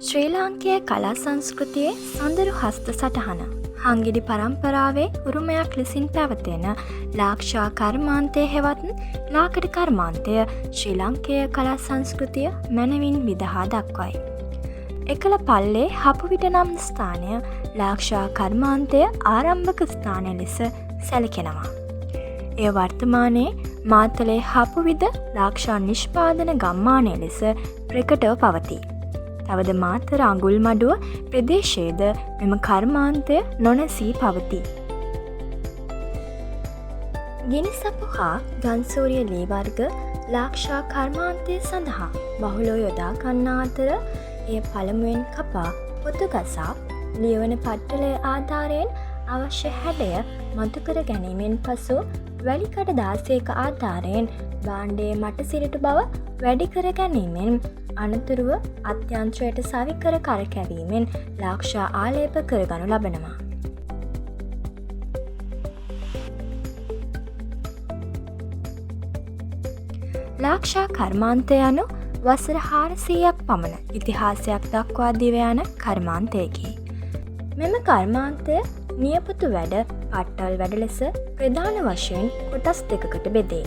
ශ්‍රී ලාංකේය කලා සංස්කෘතියේ සොඳුරු හස්ත සටහන හංගිඩි පරම්පරාවේ උරුමයක් ලෙසින් පැවතෙන ලාක්ෂා කර්මාන්තය හෙවත් ලාකඩ කර්මාන්තය ශ්‍රී ලංකේය කලා සංස්කෘතිය මැනවින් විදහා දක්වයි. එකල පල්ලේ හපුවිට නම් ස්ථානය ලාක්ෂා කර්මාන්තය ආරම්භක ස්ථානය ලෙස සැලකෙනවා. එය වර්තමානයේ මාතලේ හපුවිද ලාක්ෂා නිෂ්පාදන ගම්මානය ලෙස ප්‍රකටව පවතී. තවද මාතර අඟුල්මඩුව ප්‍රදේශයේද මෙම කර්මාන්තය නොනැසී පවතී. ගිනිසපු හා ගන්සූරිය ලී වර්ග ලාක්ෂා කර්මාන්තය සඳහා බහුලව යොදා ගන්නා අතර එය පළමුවෙන් කපා පොතු ගසා ලියවන පට්ටලය ආධාරයෙන් අවශ්‍ය හැඩය මතු කර ගැනීමෙන් පසු වැලිකඩ 16ක ආධාරයෙන් භාණ්ඩයේ මටසිරිටු බව වැඩි කර ගැනීමෙන් අනතුරුව අත්‍යන්ත්‍රයට සවිකර කරකැවීමෙන් ලාක්ෂා ආලේප කරගනු ලබනවා. ලාක්ෂා කර්මාන්තය යනු වසර 400ක් පමණ ඉතිහාසයක් දක්වා දිව යන කර්මාන්තයකි. මෙම කර්මාන්තය නියපොතු වැඩ පට්ටල් වැඩ ලෙස ප්‍රධාන වශයෙන් කොටස් දෙකකට බෙදේ.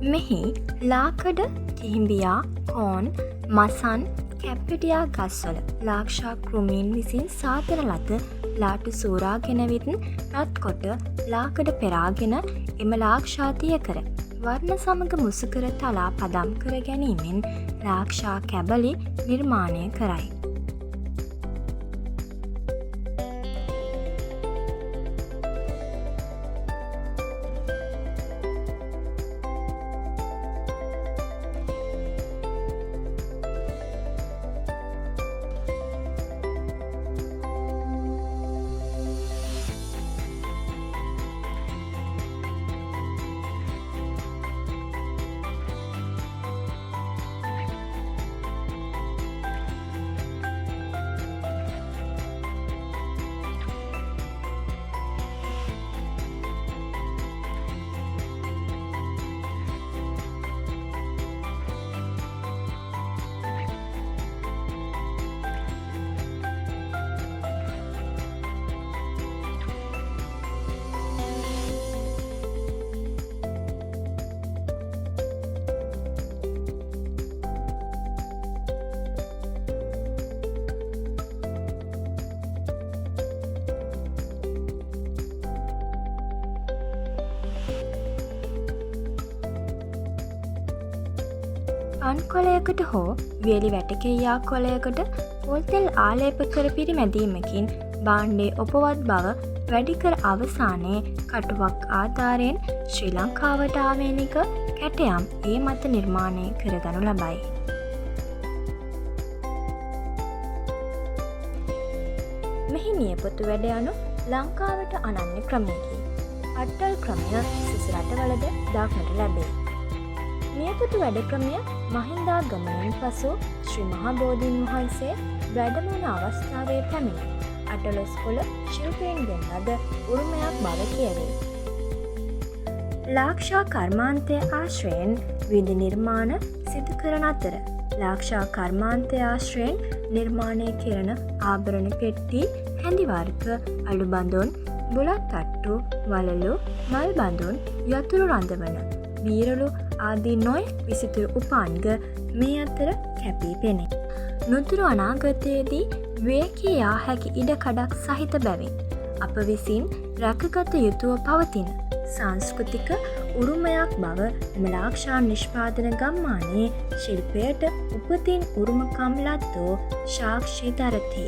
මෙහි ලාකඩ, කිහිඹියා, කෝන්, මසන්, කැප්පිටියා ගස්වල ලාක්ෂා කෘමීන් විසින් සාදන ලද ලාටු සූරාගෙන විත් රත්කොට ලාකඩ පෙරාගෙන එම ලාක්ෂාතිය කර වර්ණ සමග මුසුකර තලා පදම් කර ගැනීමෙන් ලාක්ෂා කැබලි නිර්මාණය කරයි. පන් කොළයකට හෝ වියලි වැටකෙයා කොළයකට පොල්තෙල් ආලේප කර පිරිමැදීමකින් භාණ්ඩයේ ඔපවත් බව වැඩිකර අවසානයේ කටුවක් ආධාරයෙන් ශ්‍රී ලංකාවට ආවේනික කැටයම් ඒ මත නිර්මාණය කරගනු ලබයි. මෙහි නියපොතු වැඩ යනු ලංකාවට අනන්‍ය ක්‍රමයකි. අට්ටල් ක්‍රමය සිසු රටවලද දක්නට ලැබේ. නියපොතු වැඩ ක්‍රමය මහින්දාගමනයෙන් පසු ශ්‍රී මහා බෝධීන් වහන්සේ වැඩමවන අවස්ථාවේ පැමිණි අටලොස්කොළ ශිල්පීන්ගෙන් ලද උරුමයක් බව කියවේ. ලාක්ෂා කර්මාන්තය ආශ්‍රයෙන් විධි නිර්මාණ සිදු කරන අතර ලාක්ෂා කර්මාන්තය ආශ්‍රයෙන් නිර්මාණය කෙරෙන ආභරණ පෙට්ටි, හැඳිවර්ග, අළුබඳුන්, බුලත් තට්ටු, වලලු, මල් බඳුන්, යතුරු රඳවන වීරලු ආදී නොයෙක් විසිතුරු උපාංග මේ අතර කැපී පෙනේ. නුදුරු අනාගතයේදී වියැකී යා හැකි ඉඩකඩක් සහිත බැවින් අප විසින් රැකගත යුතුව පවතින සංස්කෘතික උරුමයක් බව එම ලාක්ෂා නිෂ්පාදන ගම්මානයේ ශිල්පයට උපතින් උරුමකම් ලද්දෝ සාක්ෂි දරති.